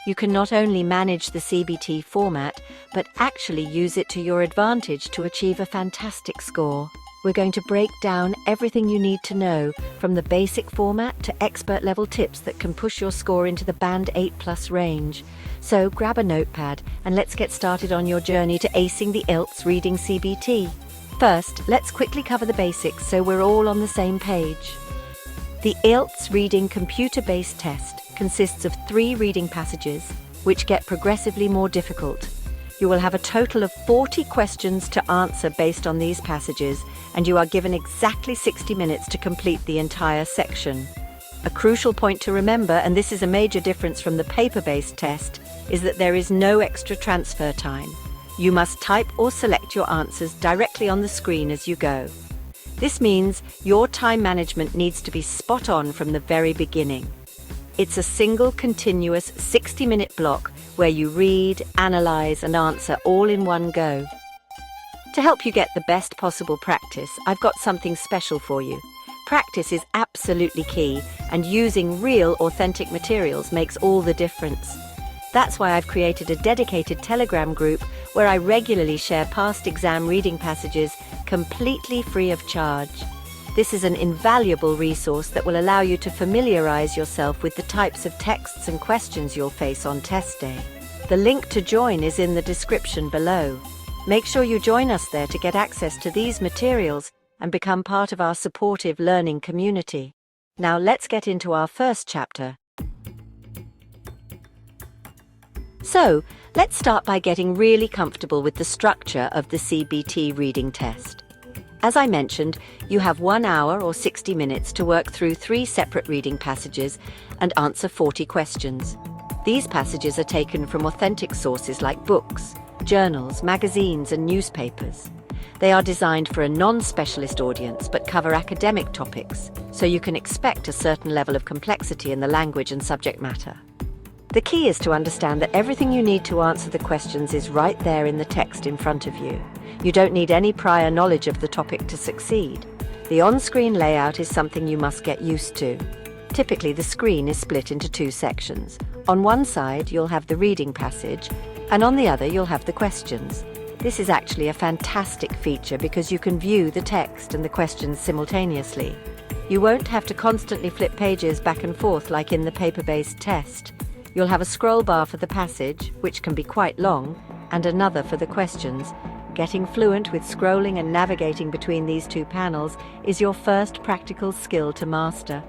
you can not only manage the CBT format, but actually use it to your advantage to achieve a fantastic score. We're going to break down everything you need to know, from the basic format to expert-level tips that can push your score into the Band 8+ range. So grab a notepad and let's get started on your journey to acing the IELTS reading CBT. First, let's quickly cover the basics so we're all on the same page. The IELTS reading computer-based test consists of 3 reading passages, which get progressively more difficult. You will have a total of 40 questions to answer based on these passages, and you are given exactly 60 minutes to complete the entire section. A crucial point to remember, and this is a major difference from the paper-based test, is that there is no extra transfer time. You must type or select your answers directly on the screen as you go. This means your time management needs to be spot on from the very beginning. It's a single continuous 60-minute block where you read, analyze, and answer all in one go. To help you get the best possible practice, I've got something special for you. Practice is absolutely key, and using real, authentic materials makes all the difference. That's why I've created a dedicated Telegram group where I regularly share past exam reading passages completely free of charge. This is an invaluable resource that will allow you to familiarize yourself with the types of texts and questions you'll face on test day. The link to join is in the description below. Make sure you join us there to get access to these materials and become part of our supportive learning community. Now let's get into our first chapter. So, let's start by getting really comfortable with the structure of the CBT reading test. As I mentioned, you have 1 hour or 60 minutes to work through 3 separate reading passages and answer 40 questions. These passages are taken from authentic sources like books, journals, magazines, and newspapers. They are designed for a non-specialist audience but cover academic topics, so you can expect a certain level of complexity in the language and subject matter. The key is to understand that everything you need to answer the questions is right there in the text in front of you. You don't need any prior knowledge of the topic to succeed. The on-screen layout is something you must get used to. Typically, the screen is split into 2 sections. On one side, you'll have the reading passage, and on the other, you'll have the questions. This is actually a fantastic feature because you can view the text and the questions simultaneously. You won't have to constantly flip pages back and forth like in the paper-based test. You'll have a scroll bar for the passage, which can be quite long, and another for the questions. Getting fluent with scrolling and navigating between these 2 panels is your first practical skill to master.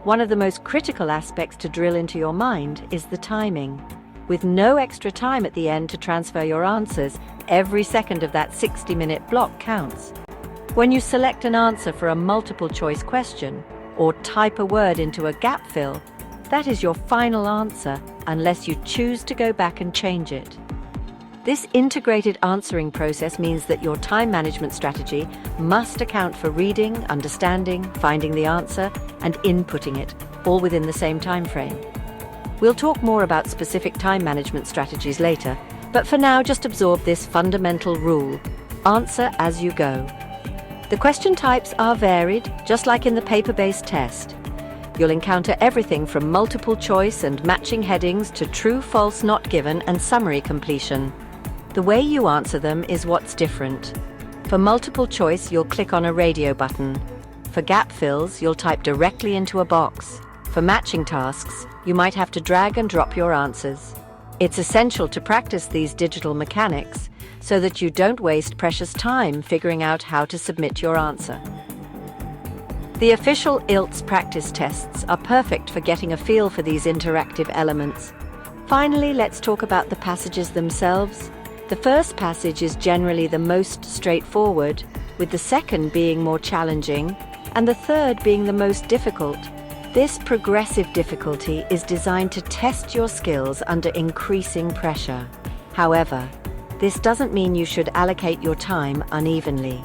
One of the most critical aspects to drill into your mind is the timing. With no extra time at the end to transfer your answers, every second of that 60-minute block counts. When you select an answer for a multiple-choice question, or type a word into a gap fill, that is your final answer unless you choose to go back and change it. This integrated answering process means that your time management strategy must account for reading, understanding, finding the answer, and inputting it, all within the same time frame. We'll talk more about specific time management strategies later, but for now just absorb this fundamental rule: answer as you go. The question types are varied, just like in the paper-based test. You'll encounter everything from multiple choice and matching headings to true, false, not given, and summary completion. The way you answer them is what's different. For multiple choice, you'll click on a radio button. For gap fills, you'll type directly into a box. For matching tasks, you might have to drag and drop your answers. It's essential to practice these digital mechanics so that you don't waste precious time figuring out how to submit your answer. The official IELTS practice tests are perfect for getting a feel for these interactive elements. Finally, let's talk about the passages themselves. The first passage is generally the most straightforward, with the second being more challenging, and the third being the most difficult. This progressive difficulty is designed to test your skills under increasing pressure. However, this doesn't mean you should allocate your time unevenly.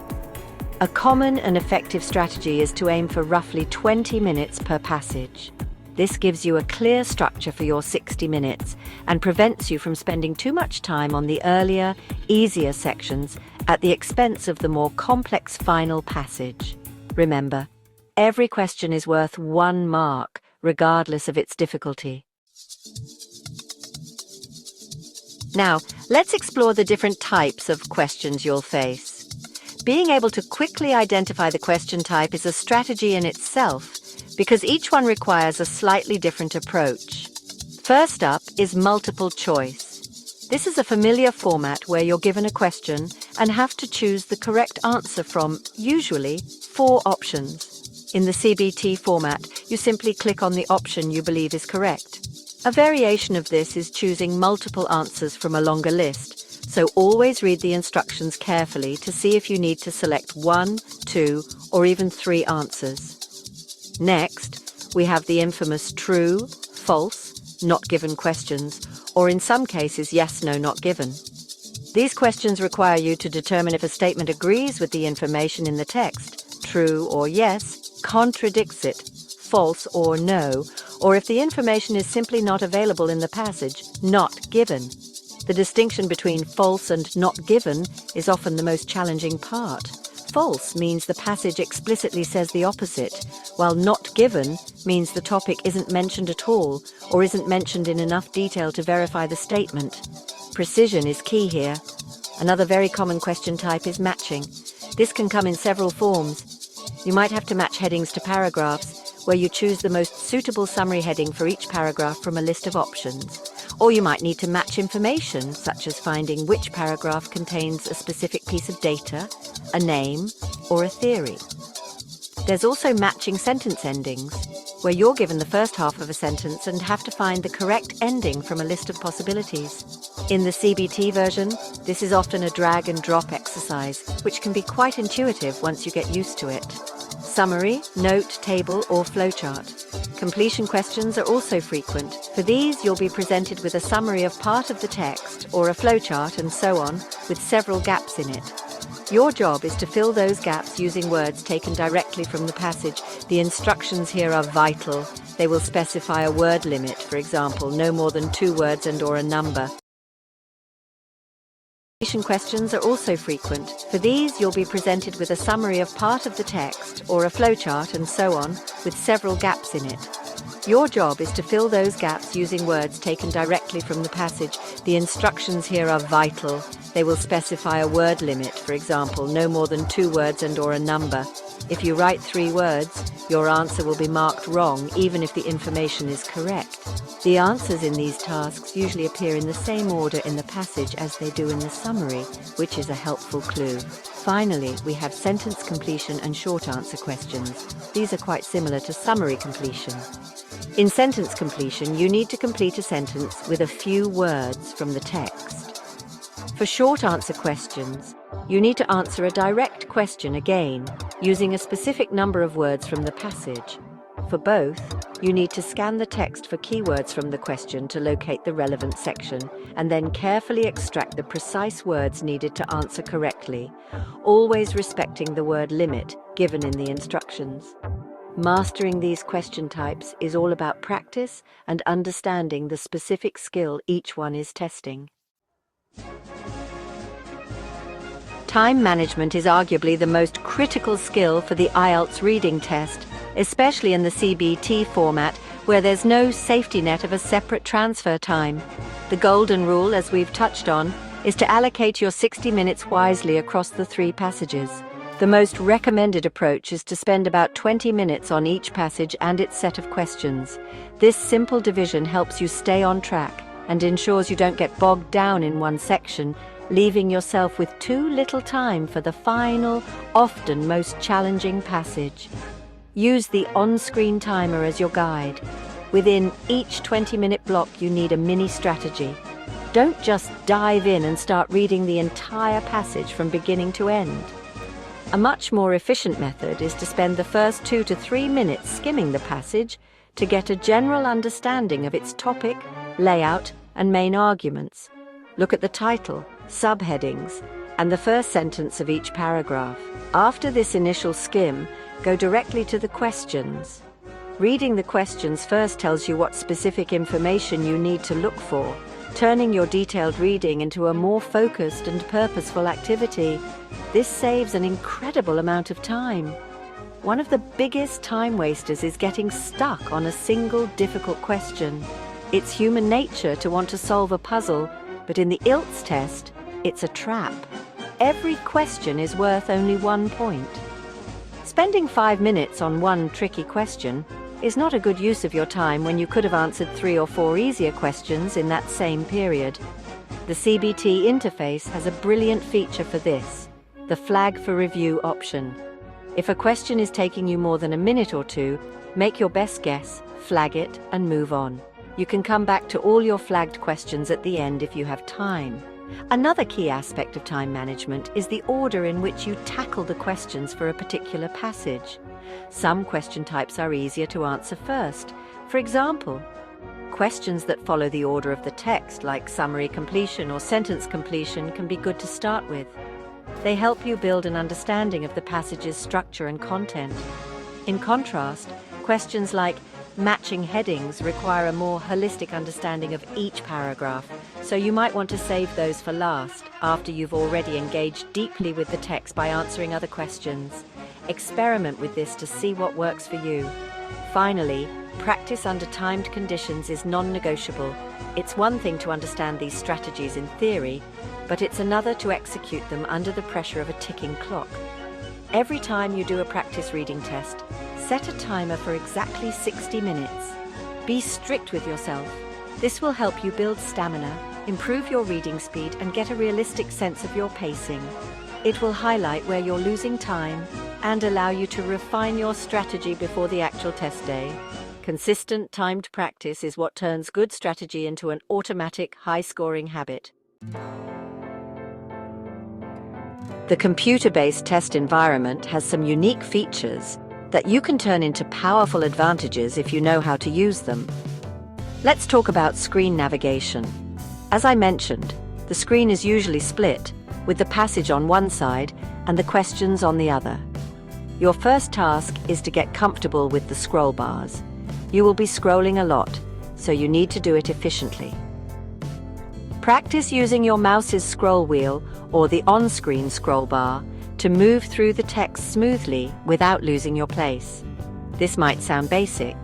A common and effective strategy is to aim for roughly 20 minutes per passage. This gives you a clear structure for your 60 minutes and prevents you from spending too much time on the earlier, easier sections at the expense of the more complex final passage. Remember, every question is worth 1 mark, regardless of its difficulty. Now, let's explore the different types of questions you'll face. Being able to quickly identify the question type is a strategy in itself because each one requires a slightly different approach. First up is multiple choice. This is a familiar format where you're given a question and have to choose the correct answer from, usually, 4 options. In the CBT format, you simply click on the option you believe is correct. A variation of this is choosing multiple answers from a longer list, so always read the instructions carefully to see if you need to select 1, 2, or even 3 answers. Next, we have the infamous true, false, not given questions, or in some cases, yes, no, not given. These questions require you to determine if a statement agrees with the information in the text, true or yes, contradicts it, false or no, or if the information is simply not available in the passage, not given. The distinction between false and not given is often the most challenging part. False means the passage explicitly says the opposite, while not given means the topic isn't mentioned at all or isn't mentioned in enough detail to verify the statement. Precision is key here. Another very common question type is matching. This can come in several forms. You might have to match headings to paragraphs, where you choose the most suitable summary heading for each paragraph from a list of options. Or you might need to match information, such as finding which paragraph contains a specific piece of data, a name, or a theory. There's also matching sentence endings, where you're given the first half of a sentence and have to find the correct ending from a list of possibilities. In the CBT version, this is often a drag and drop exercise, which can be quite intuitive once you get used to it. Summary, note, table, or flowchart. Completion questions are also frequent. For these, you'll be presented with a summary of part of the text, or a flowchart, and so on, with several gaps in it. Your job is to fill those gaps using words taken directly from the passage. The instructions here are vital. They will specify a word limit, for example, no more than 2 words and/or a number. Questions are also frequent. For these, you'll be presented with a summary of part of the text, or a flowchart, and so on, with several gaps in it. Your job is to fill those gaps using words taken directly from the passage. The instructions here are vital. They will specify a word limit, for example, no more than 2 words and/or a number. If you write 3 words, your answer will be marked wrong, even if the information is correct. The answers in these tasks usually appear in the same order in the passage as they do in the summary, which is a helpful clue. Finally, we have sentence completion and short answer questions. These are quite similar to summary completion. In sentence completion, you need to complete a sentence with a few words from the text. For short answer questions, you need to answer a direct question again, using a specific number of words from the passage. For both, you need to scan the text for keywords from the question to locate the relevant section, and then carefully extract the precise words needed to answer correctly, always respecting the word limit given in the instructions. Mastering these question types is all about practice and understanding the specific skill each one is testing. Time management is arguably the most critical skill for the IELTS reading test, especially in the CBT format, where there's no safety net of a separate transfer time. The golden rule, as we've touched on, is to allocate your 60 minutes wisely across the 3 passages. The most recommended approach is to spend about 20 minutes on each passage and its set of questions. This simple division helps you stay on track and ensures you don't get bogged down in one section, leaving yourself with too little time for the final, often most challenging passage. Use the on-screen timer as your guide. Within each 20-minute block, you need a mini strategy. Don't just dive in and start reading the entire passage from beginning to end. A much more efficient method is to spend the first 2 to 3 minutes skimming the passage to get a general understanding of its topic, layout, and main arguments. Look at the title, subheadings, and the first sentence of each paragraph. After this initial skim, go directly to the questions. Reading the questions first tells you what specific information you need to look for, turning your detailed reading into a more focused and purposeful activity. This saves an incredible amount of time. One of the biggest time wasters is getting stuck on a single difficult question. It's human nature to want to solve a puzzle, But in the IELTS test, it's a trap. Every question is worth only 1 point. Spending 5 minutes on one tricky question is not a good use of your time when you could have answered 3 or 4 easier questions in that same period. The CBT interface has a brilliant feature for this, the flag for review option. If a question is taking you more than a minute or two, make your best guess, flag it, and move on. You can come back to all your flagged questions at the end if you have time. Another key aspect of time management is the order in which you tackle the questions for a particular passage. Some question types are easier to answer first. For example, questions that follow the order of the text, like summary completion or sentence completion, can be good to start with. They help you build an understanding of the passage's structure and content. In contrast, questions like matching headings require a more holistic understanding of each paragraph, so you might want to save those for last, after you've already engaged deeply with the text by answering other questions. Experiment with this to see what works for you. Finally, practice under timed conditions is non-negotiable. It's one thing to understand these strategies in theory, but it's another to execute them under the pressure of a ticking clock. Every time you do a practice reading test, set a timer for exactly 60 minutes. Be strict with yourself. This will help you build stamina, improve your reading speed, and get a realistic sense of your pacing. It will highlight where you're losing time and allow you to refine your strategy before the actual test day. Consistent, timed practice is what turns good strategy into an automatic, high-scoring habit. The computer-based test environment has some unique features that you can turn into powerful advantages if you know how to use them. Let's talk about screen navigation. As I mentioned, the screen is usually split, with the passage on one side and the questions on the other. Your first task is to get comfortable with the scroll bars. You will be scrolling a lot, so you need to do it efficiently. Practice using your mouse's scroll wheel or the on-screen scroll bar to move through the text smoothly without losing your place. This might sound basic,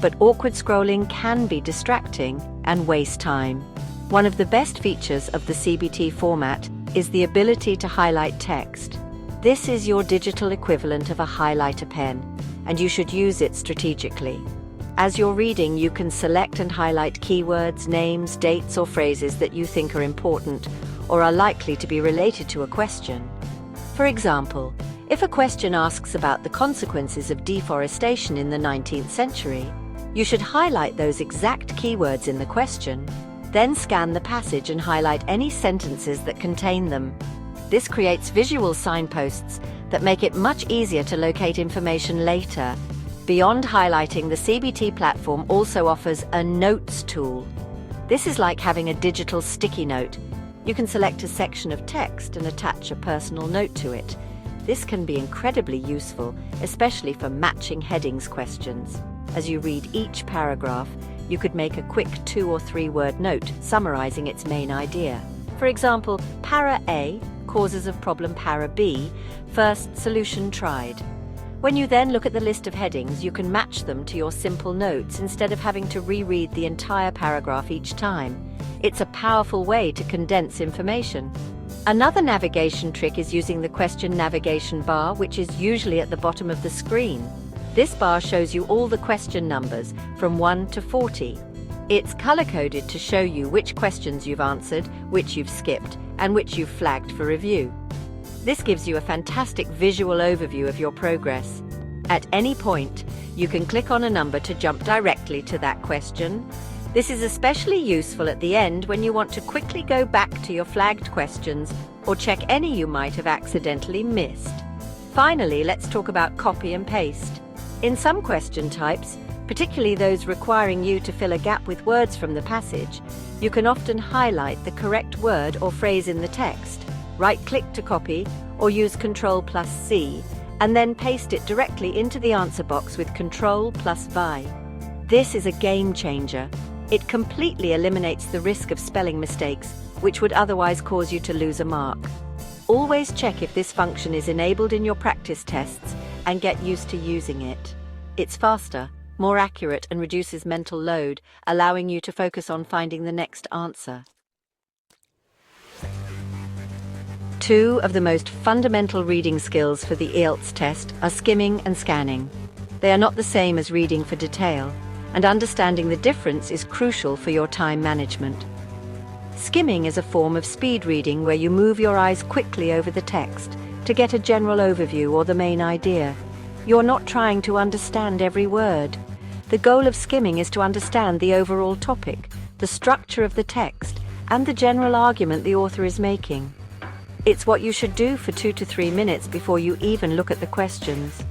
but awkward scrolling can be distracting and waste time. One of the best features of the CBT format is the ability to highlight text. This is your digital equivalent of a highlighter pen, and you should use it strategically. As you're reading, you can select and highlight keywords, names, dates, or phrases that you think are important or are likely to be related to a question. For example, if a question asks about the consequences of deforestation in the 19th century, you should highlight those exact keywords in the question, then scan the passage and highlight any sentences that contain them. This creates visual signposts that make it much easier to locate information later. Beyond highlighting, the CBT platform also offers a notes tool. This is like having a digital sticky note. You can select a section of text and attach a personal note to it. This can be incredibly useful, especially for matching headings questions. As you read each paragraph, you could make a quick 2 or 3 word note summarizing its main idea. For example, Para A, causes of problem Para B, first solution tried. When you then look at the list of headings, you can match them to your simple notes instead of having to reread the entire paragraph each time. It's a powerful way to condense information. Another navigation trick is using the question navigation bar, which is usually at the bottom of the screen. This bar shows you all the question numbers from 1 to 40. It's color-coded to show you which questions you've answered, which you've skipped, and which you've flagged for review. This gives you a fantastic visual overview of your progress. At any point, you can click on a number to jump directly to that question. This is especially useful at the end when you want to quickly go back to your flagged questions or check any you might have accidentally missed. Finally, let's talk about copy and paste. In some question types, particularly those requiring you to fill a gap with words from the passage, you can often highlight the correct word or phrase in the text. Right-click to copy or use Ctrl+C and then paste it directly into the answer box with Ctrl+V. This is a game changer. It completely eliminates the risk of spelling mistakes, which would otherwise cause you to lose a mark. Always check if this function is enabled in your practice tests and get used to using it. It's faster, more accurate, and reduces mental load, allowing you to focus on finding the next answer. Two of the most fundamental reading skills for the IELTS test are skimming and scanning. They are not the same as reading for detail, and understanding the difference is crucial for your time management. Skimming is a form of speed reading where you move your eyes quickly over the text to get a general overview or the main idea. You're not trying to understand every word. The goal of skimming is to understand the overall topic, the structure of the text, and the general argument the author is making. It's what you should do for 2 to 3 minutes before you even look at the questions.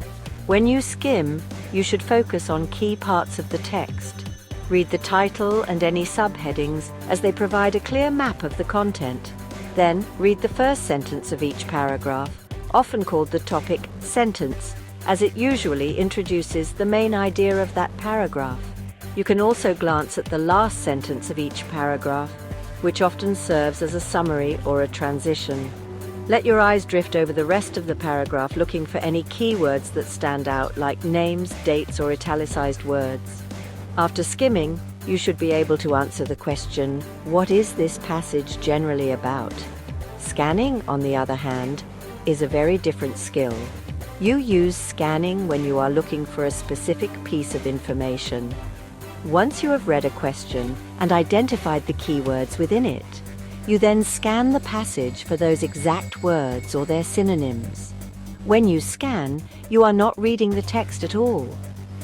When you skim, you should focus on key parts of the text. Read the title and any subheadings as they provide a clear map of the content. Then, read the first sentence of each paragraph, often called the topic sentence, as it usually introduces the main idea of that paragraph. You can also glance at the last sentence of each paragraph, which often serves as a summary or a transition. Let your eyes drift over the rest of the paragraph looking for any keywords that stand out, like names, dates, or italicized words. After skimming, you should be able to answer the question, what is this passage generally about? Scanning, on the other hand, is a very different skill. You use scanning when you are looking for a specific piece of information. Once you have read a question and identified the keywords within it, you then scan the passage for those exact words or their synonyms. When you scan, you are not reading the text at all.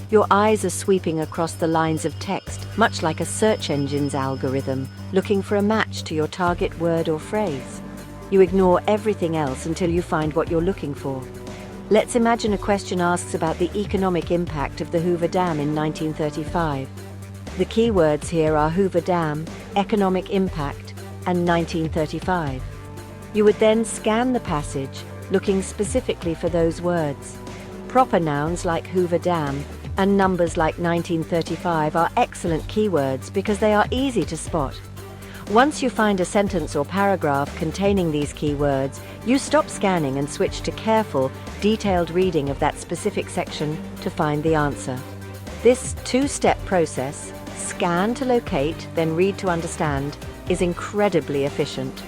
Your eyes are sweeping across the lines of text, much like a search engine's algorithm, looking for a match to your target word or phrase. You ignore everything else until you find what you're looking for. Let's imagine a question asks about the economic impact of the Hoover Dam in 1935. The keywords here are Hoover Dam, economic impact, and 1935. You would then scan the passage, looking specifically for those words. Proper nouns like Hoover Dam and numbers like 1935 are excellent keywords because they are easy to spot. Once you find a sentence or paragraph containing these keywords, you stop scanning and switch to careful, detailed reading of that specific section to find the answer. This two-step process, scan to locate, then read to understand, is incredibly efficient.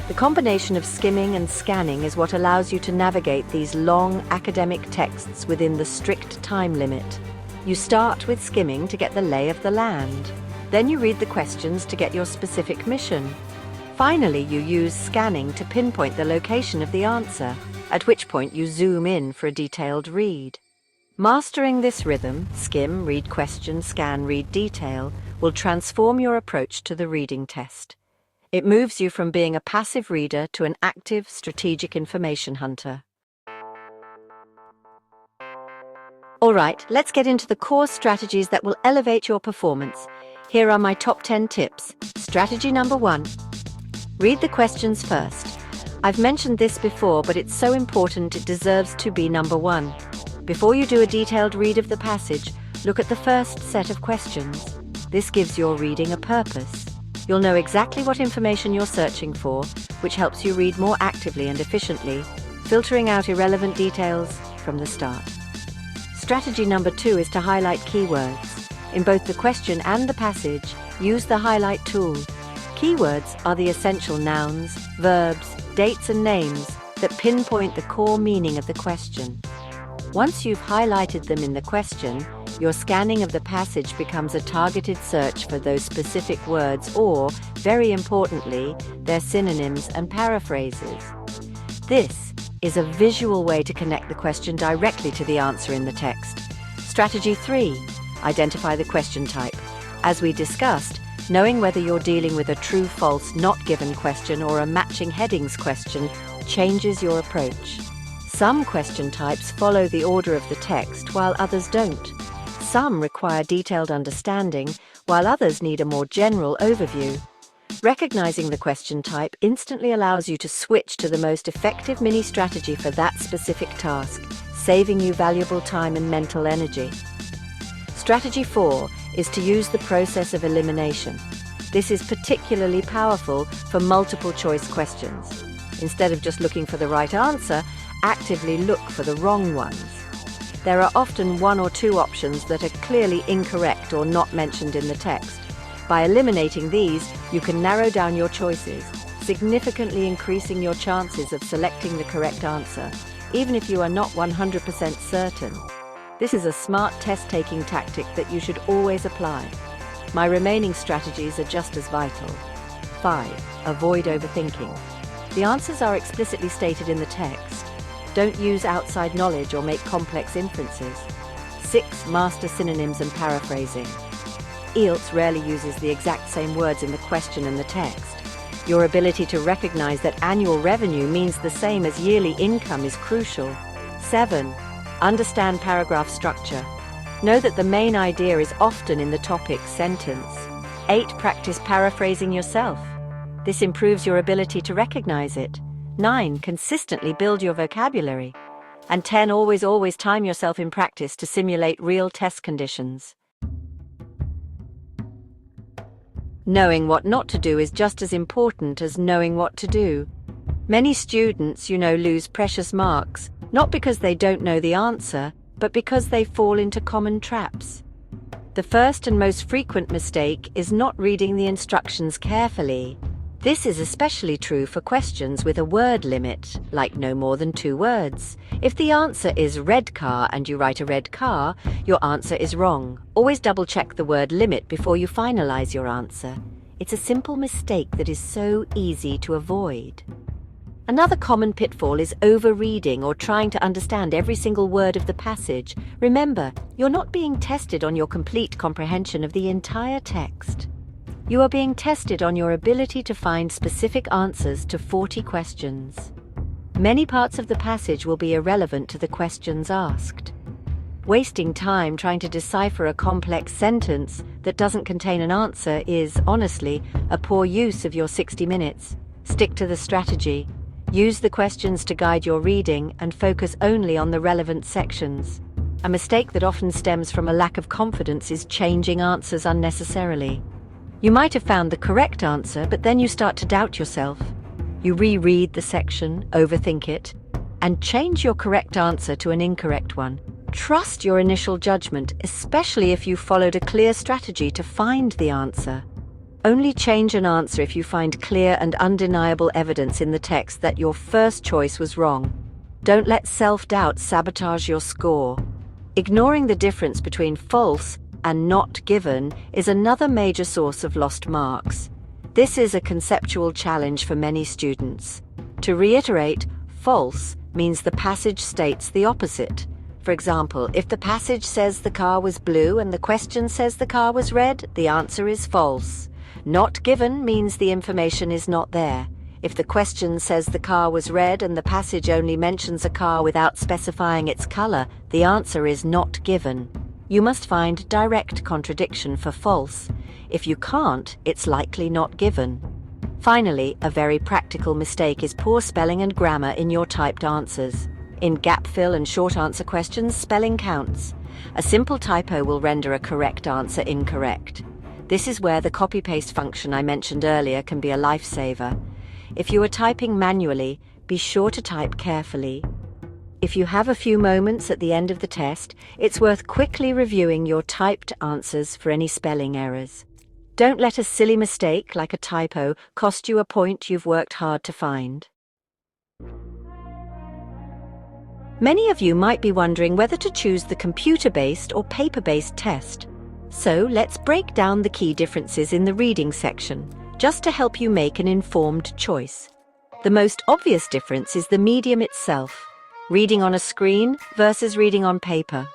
The combination of skimming and scanning is what allows you to navigate these long academic texts within the strict time limit. You start with skimming to get the lay of the land. Then you read the questions to get your specific mission. Finally, you use scanning to pinpoint the location of the answer, at which point you zoom in for a detailed read. Mastering this rhythm, skim, read question, scan, read detail, will transform your approach to the reading test. It moves you from being a passive reader to an active, strategic information hunter. All right, let's get into the core strategies that will elevate your performance. Here are my top 10 tips. Strategy number 1. Read the questions first. I've mentioned this before, but it's so important it deserves to be number 1. Before you do a detailed read of the passage, look at the first set of questions. This gives your reading a purpose. You'll know exactly what information you're searching for, which helps you read more actively and efficiently, filtering out irrelevant details from the start. Strategy number 2 is to highlight keywords. In both the question and the passage, use the highlight tool. Keywords are the essential nouns, verbs, dates and names that pinpoint the core meaning of the question. Once you've highlighted them in the question, your scanning of the passage becomes a targeted search for those specific words or, very importantly, their synonyms and paraphrases. This is a visual way to connect the question directly to the answer in the text. Strategy 3. Identify the question type. As we discussed, knowing whether you're dealing with a true, false, not given question or a matching headings question changes your approach. Some question types follow the order of the text while others don't. Some require detailed understanding while others need a more general overview. Recognizing the question type instantly allows you to switch to the most effective mini strategy for that specific task, saving you valuable time and mental energy. Strategy 4 is to use the process of elimination. This is particularly powerful for multiple choice questions. Instead of just looking for the right answer, actively look for the wrong ones. There are often 1 or 2 options that are clearly incorrect or not mentioned in the text. By eliminating these, you can narrow down your choices, significantly increasing your chances of selecting the correct answer, even if you are not 100% certain. This is a smart test-taking tactic that you should always apply. My remaining strategies are just as vital. 5. Avoid overthinking. The answers are explicitly stated in the text. Don't use outside knowledge or make complex inferences. 6. Master synonyms and paraphrasing. IELTS rarely uses the exact same words in the question and the text. Your ability to recognize that annual revenue means the same as yearly income is crucial. 7. Understand paragraph structure. Know that the main idea is often in the topic sentence. 8. Practice paraphrasing yourself. This improves your ability to recognize it. 9. Consistently build your vocabulary. And 10. Always time yourself in practice to simulate real test conditions. Knowing what not to do is just as important as knowing what to do. Many students, lose precious marks, not because they don't know the answer, but because they fall into common traps. The first and most frequent mistake is not reading the instructions carefully. This is especially true for questions with a word limit, like no more than 2 words. If the answer is red car and you write a red car, your answer is wrong. Always double-check the word limit before you finalize your answer. It's a simple mistake that is so easy to avoid. Another common pitfall is overreading or trying to understand every single word of the passage. Remember, you're not being tested on your complete comprehension of the entire text. You are being tested on your ability to find specific answers to 40 questions. Many parts of the passage will be irrelevant to the questions asked. Wasting time trying to decipher a complex sentence that doesn't contain an answer is, honestly, a poor use of your 60 minutes. Stick to the strategy. Use the questions to guide your reading and focus only on the relevant sections. A mistake that often stems from a lack of confidence is changing answers unnecessarily. You might have found the correct answer, but then you start to doubt yourself. You reread the section, overthink it, and change your correct answer to an incorrect one. Trust your initial judgment, especially if you followed a clear strategy to find the answer. Only change an answer if you find clear and undeniable evidence in the text that your first choice was wrong. Don't let self-doubt sabotage your score. Ignoring the difference between false and not given is another major source of lost marks. This is a conceptual challenge for many students. To reiterate, false means the passage states the opposite. For example, if the passage says the car was blue and the question says the car was red, the answer is false. Not given means the information is not there. If the question says the car was red and the passage only mentions a car without specifying its color, the answer is not given. You must find direct contradiction for false. If you can't, it's likely not given. Finally, a very practical mistake is poor spelling and grammar in your typed answers. In gap fill and short answer questions, spelling counts. A simple typo will render a correct answer incorrect. This is where the copy-paste function I mentioned earlier can be a lifesaver. If you are typing manually, be sure to type carefully. If you have a few moments at the end of the test, it's worth quickly reviewing your typed answers for any spelling errors. Don't let a silly mistake, like a typo, cost you a point you've worked hard to find. Many of you might be wondering whether to choose the computer-based or paper-based test. So let's break down the key differences in the reading section, just to help you make an informed choice. The most obvious difference is the medium itself. Reading on a screen versus reading on paper.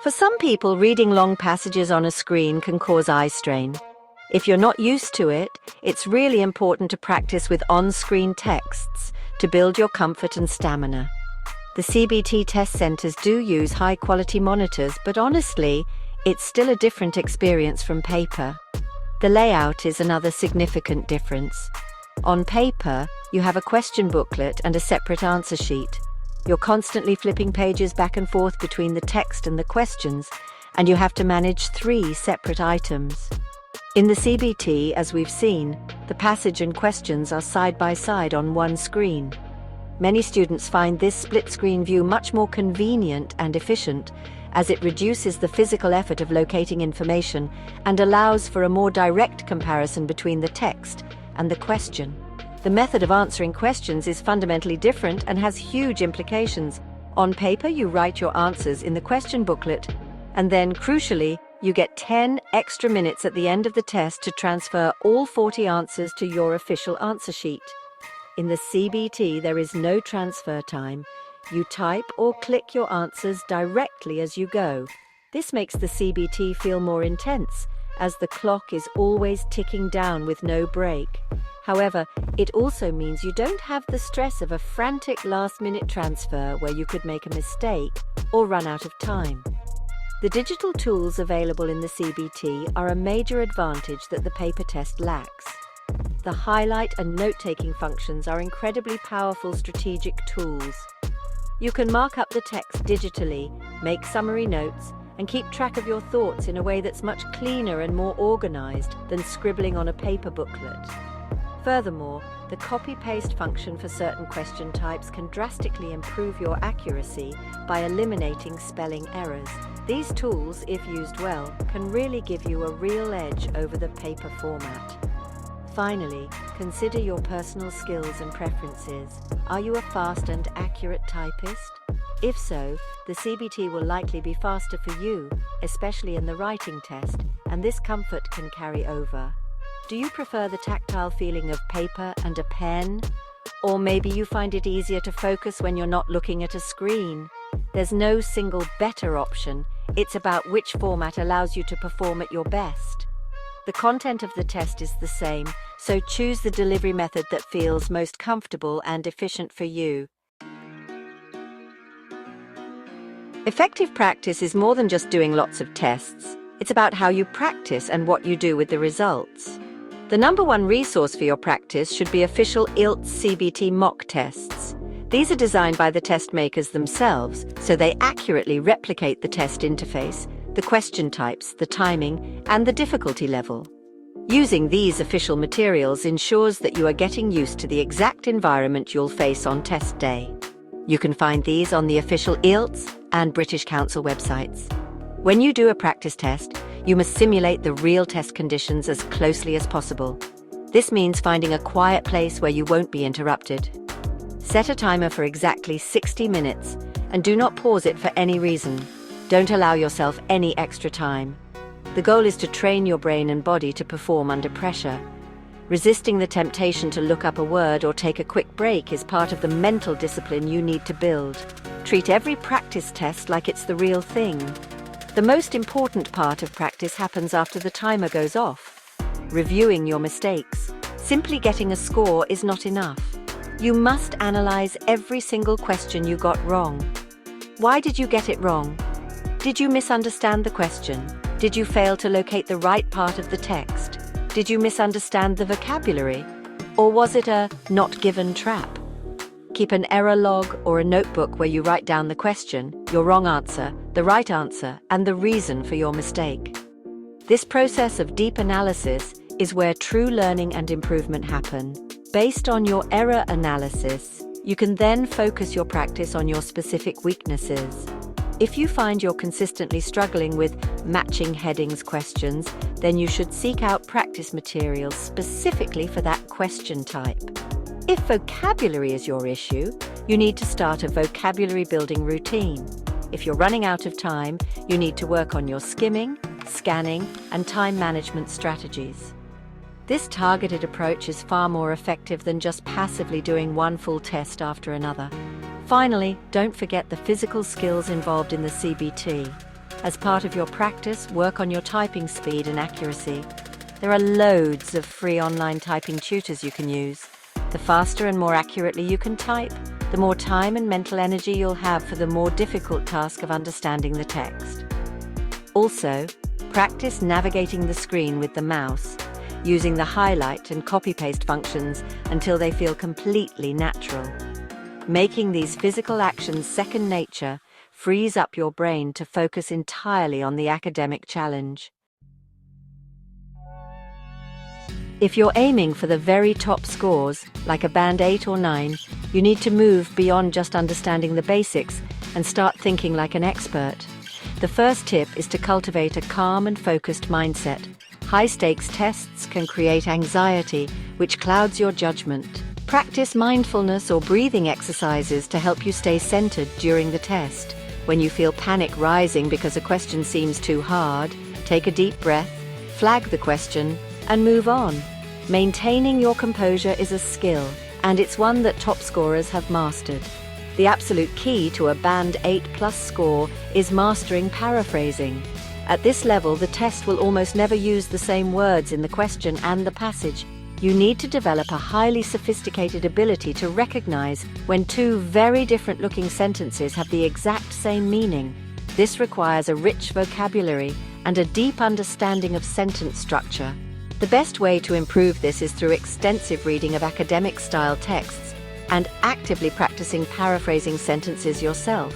For some people, reading long passages on a screen can cause eye strain. If you're not used to it, it's really important to practice with on-screen texts to build your comfort and stamina. The CBT test centers do use high-quality monitors, but honestly, it's still a different experience from paper. The layout is another significant difference. On paper, you have a question booklet and a separate answer sheet. You're constantly flipping pages back and forth between the text and the questions, and you have to manage 3 separate items. In the CBT, as we've seen, the passage and questions are side by side on one screen. Many students find this split-screen view much more convenient and efficient, as it reduces the physical effort of locating information and allows for a more direct comparison between the text and the question. The method of answering questions is fundamentally different and has huge implications. On paper, you write your answers in the question booklet, and then, crucially, you get 10 extra minutes at the end of the test to transfer all 40 answers to your official answer sheet. In the CBT, there is no transfer time. You type or click your answers directly as you go. This makes the CBT feel more intense, as the clock is always ticking down with no break. However, it also means you don't have the stress of a frantic last-minute transfer where you could make a mistake or run out of time. The digital tools available in the CBT are a major advantage that the paper test lacks. The highlight and note-taking functions are incredibly powerful strategic tools. You can mark up the text digitally, make summary notes, and keep track of your thoughts in a way that's much cleaner and more organized than scribbling on a paper booklet. Furthermore, the copy-paste function for certain question types can drastically improve your accuracy by eliminating spelling errors. These tools, if used well, can really give you a real edge over the paper format. Finally, consider your personal skills and preferences. Are you a fast and accurate typist? If so, the CBT will likely be faster for you, especially in the writing test, and this comfort can carry over. Do you prefer the tactile feeling of paper and a pen? Or maybe you find it easier to focus when you're not looking at a screen? There's no single better option. It's about which format allows you to perform at your best. The content of the test is the same, so choose the delivery method that feels most comfortable and efficient for you. Effective practice is more than just doing lots of tests. It's about how you practice and what you do with the results. The number one resource for your practice should be official IELTS CBT mock tests. These are designed by the test makers themselves, so they accurately replicate the test interface, the question types, the timing, and the difficulty level. Using these official materials ensures that you are getting used to the exact environment you'll face on test day. You can find these on the official IELTS and British Council websites. When you do a practice test, you must simulate the real test conditions as closely as possible. This means finding a quiet place where you won't be interrupted. Set a timer for exactly 60 minutes and do not pause it for any reason. Don't allow yourself any extra time. The goal is to train your brain and body to perform under pressure. Resisting the temptation to look up a word or take a quick break is part of the mental discipline you need to build. Treat every practice test like it's the real thing. The most important part of practice happens after the timer goes off. Reviewing your mistakes. Simply getting a score is not enough. You must analyze every single question you got wrong. Why did you get it wrong? Did you misunderstand the question? Did you fail to locate the right part of the text? Did you misunderstand the vocabulary? Or was it a not given trap? Keep an error log or a notebook where you write down the question, your wrong answer, the right answer, and the reason for your mistake. This process of deep analysis is where true learning and improvement happen. Based on your error analysis, you can then focus your practice on your specific weaknesses. If you find you're consistently struggling with matching headings questions, then you should seek out practice materials specifically for that question type. If vocabulary is your issue, you need to start a vocabulary building routine. If you're running out of time, you need to work on your skimming, scanning, and time management strategies. This targeted approach is far more effective than just passively doing one full test after another. Finally, don't forget the physical skills involved in the CBT. As part of your practice, work on your typing speed and accuracy. There are loads of free online typing tutors you can use. The faster and more accurately you can type, the more time and mental energy you'll have for the more difficult task of understanding the text. Also, practice navigating the screen with the mouse, using the highlight and copy-paste functions until they feel completely natural. Making these physical actions second nature frees up your brain to focus entirely on the academic challenge. If you're aiming for the very top scores, like a band 8 or 9, you need to move beyond just understanding the basics and start thinking like an expert. The first tip is to cultivate a calm and focused mindset. High-stakes tests can create anxiety, which clouds your judgment. Practice mindfulness or breathing exercises to help you stay centered during the test. When you feel panic rising because a question seems too hard, take a deep breath, flag the question, and move on. Maintaining your composure is a skill, and it's one that top scorers have mastered. The absolute key to a Band 8+ score is mastering paraphrasing. At this level, the test will almost never use the same words in the question and the passage. You need to develop a highly sophisticated ability to recognize when two very different-looking sentences have the exact same meaning. This requires a rich vocabulary and a deep understanding of sentence structure. The best way to improve this is through extensive reading of academic-style texts and actively practicing paraphrasing sentences yourself.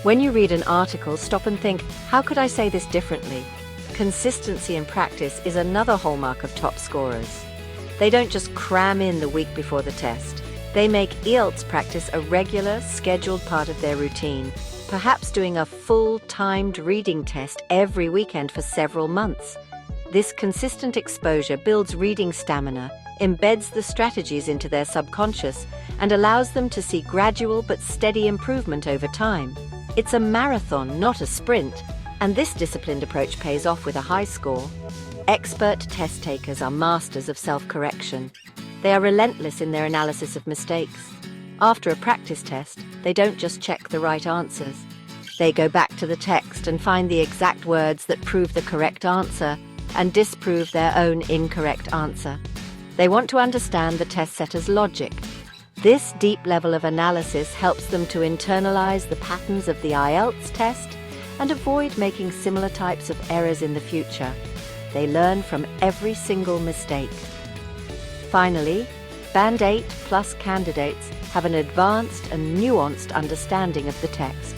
When you read an article, stop and think, how could I say this differently? Consistency in practice is another hallmark of top scorers. They don't just cram in the week before the test. They make IELTS practice a regular, scheduled part of their routine, perhaps doing a full, timed reading test every weekend for several months. This consistent exposure builds reading stamina, embeds the strategies into their subconscious, and allows them to see gradual but steady improvement over time. It's a marathon, not a sprint, and this disciplined approach pays off with a high score. Expert test takers are masters of self-correction. They are relentless in their analysis of mistakes. After a practice test, they don't just check the right answers. They go back to the text and find the exact words that prove the correct answer and disprove their own incorrect answer. They want to understand the test setter's logic. This deep level of analysis helps them to internalize the patterns of the IELTS test and avoid making similar types of errors in the future. They learn from every single mistake. Finally, Band 8+ candidates have an advanced and nuanced understanding of the text.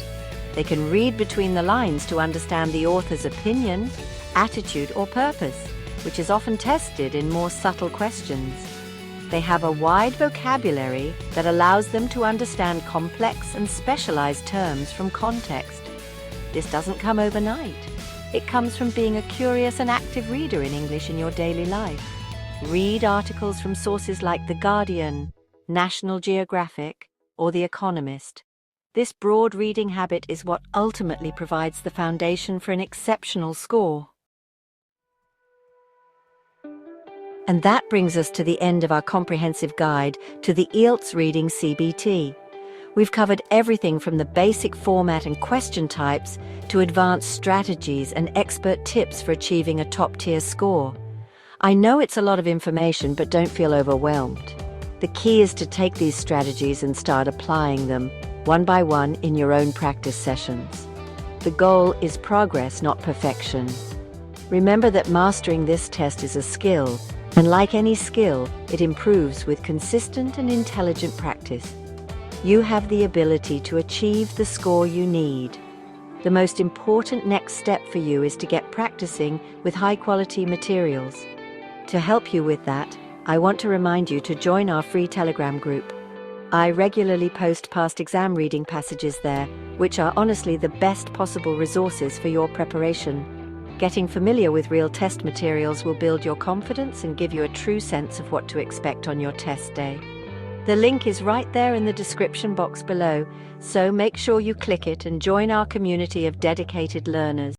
They can read between the lines to understand the author's opinion, attitude, or purpose, which is often tested in more subtle questions. They have a wide vocabulary that allows them to understand complex and specialized terms from context. This doesn't come overnight. It comes from being a curious and active reader in English in your daily life. Read articles from sources like The Guardian, National Geographic, or The Economist. This broad reading habit is what ultimately provides the foundation for an exceptional score. And that brings us to the end of our comprehensive guide to the IELTS reading CBT. We've covered everything from the basic format and question types to advanced strategies and expert tips for achieving a top-tier score. I know it's a lot of information, but don't feel overwhelmed. The key is to take these strategies and start applying them, one by one, in your own practice sessions. The goal is progress, not perfection. Remember that mastering this test is a skill, and like any skill, it improves with consistent and intelligent practice. You have the ability to achieve the score you need. The most important next step for you is to get practicing with high-quality materials. To help you with that, I want to remind you to join our free Telegram group. I regularly post past exam reading passages there, which are honestly the best possible resources for your preparation. Getting familiar with real test materials will build your confidence and give you a true sense of what to expect on your test day. The link is right there in the description box below, so make sure you click it and join our community of dedicated learners.